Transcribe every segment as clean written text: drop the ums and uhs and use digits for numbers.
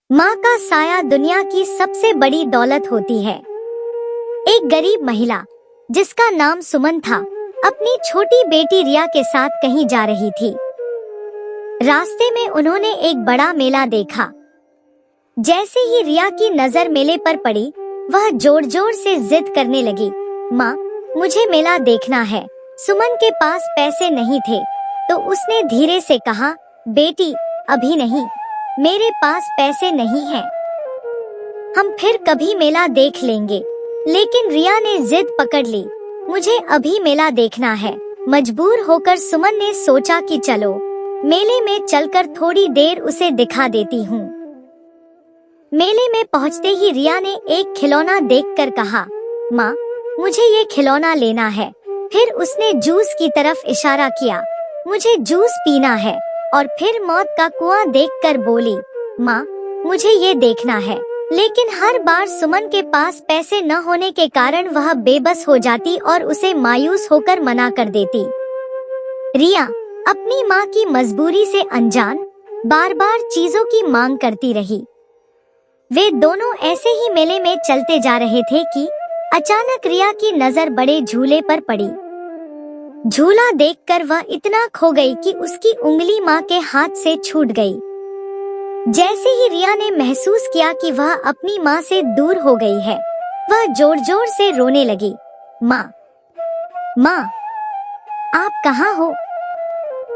माँ का साया दुनिया की सबसे बड़ी दौलत होती है। एक गरीब महिला जिसका नाम सुमन था, अपनी छोटी बेटी रिया के साथ कहीं जा रही थी। रास्ते में उन्होंने एक बड़ा मेला देखा। जैसे ही रिया की नजर मेले पर पड़ी, वह जोर जोर से जिद करने लगी, माँ, मुझे मेला देखना है। सुमन के पास पैसे नहीं थे, तो उसने धीरे से कहा, बेटी, अभी नहीं, मेरे पास पैसे नहीं हैं। हम फिर कभी मेला देख लेंगे। लेकिन रिया ने जिद पकड़ ली, मुझे अभी मेला देखना है। मजबूर होकर सुमन ने सोचा कि चलो, मेले में चलकर थोड़ी देर उसे दिखा देती हूँ। मेले में पहुँचते ही रिया ने एक खिलौना देखकर कहा, माँ, मुझे ये खिलौना लेना है। फिर उसने जूस की तरफ इशारा किया, मुझे जूस पीना है। और फिर मौत का कुआं देखकर बोली, माँ, मुझे ये देखना है। लेकिन हर बार सुमन के पास पैसे न होने के कारण वह बेबस हो जाती और उसे मायूस होकर मना कर देती। रिया अपनी माँ की मजबूरी से अनजान बार बार चीजों की मांग करती रही। वे दोनों ऐसे ही मेले में चलते जा रहे थे कि अचानक रिया की नजर बड़े झूले पर पड़ी। झूला देखकर वह इतना खो गई कि उसकी उंगली माँ के हाथ से छूट गई। जैसे ही रिया ने महसूस किया कि वह अपनी माँ से दूर हो गई है, वह जोर जोर से रोने लगी, माँ, माँ, आप कहाँ हो?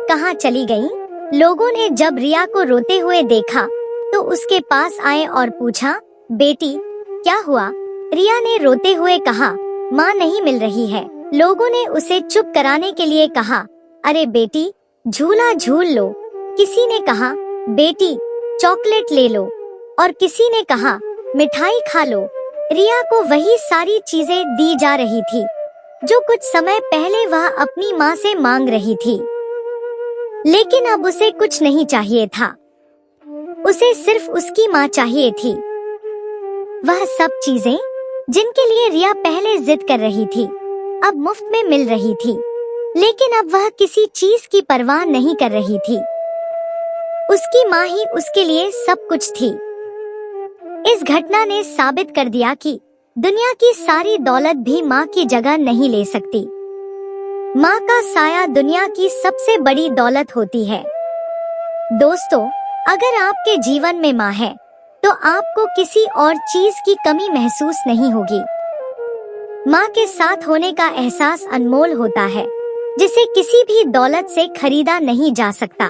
कहाँ चली गई? लोगों ने जब रिया को रोते हुए देखा, तो उसके पास आए और पूछा, बेटी, क्या हुआ? रिया ने रोते हुए कहा, माँ नहीं मिल रही है। लोगों ने उसे चुप कराने के लिए कहा, अरे बेटी, झूला झूल लो। किसी ने कहा, बेटी, चॉकलेट ले लो। और किसी ने कहा, मिठाई खा लो। रिया को वही सारी चीजें दी जा रही थी जो कुछ समय पहले वह अपनी माँ से मांग रही थी। लेकिन अब उसे कुछ नहीं चाहिए था, उसे सिर्फ उसकी माँ चाहिए थी। वह सब चीजें जिनके लिए रिया पहले जिद कर रही थी, अब मुफ्त में मिल रही थी। लेकिन अब वह किसी चीज की परवाह नहीं कर रही थी। उसकी माँ ही उसके लिए सब कुछ थी। इस घटना ने साबित कर दिया कि दुनिया की सारी दौलत भी माँ की जगह नहीं ले सकती। माँ का साया दुनिया की सबसे बड़ी दौलत होती है। दोस्तों, अगर आपके जीवन में माँ है, तो आपको किसी और चीज की कमी महसूस नहीं होगी। माँ के साथ होने का एहसास अनमोल होता है, जिसे किसी भी दौलत से खरीदा नहीं जा सकता।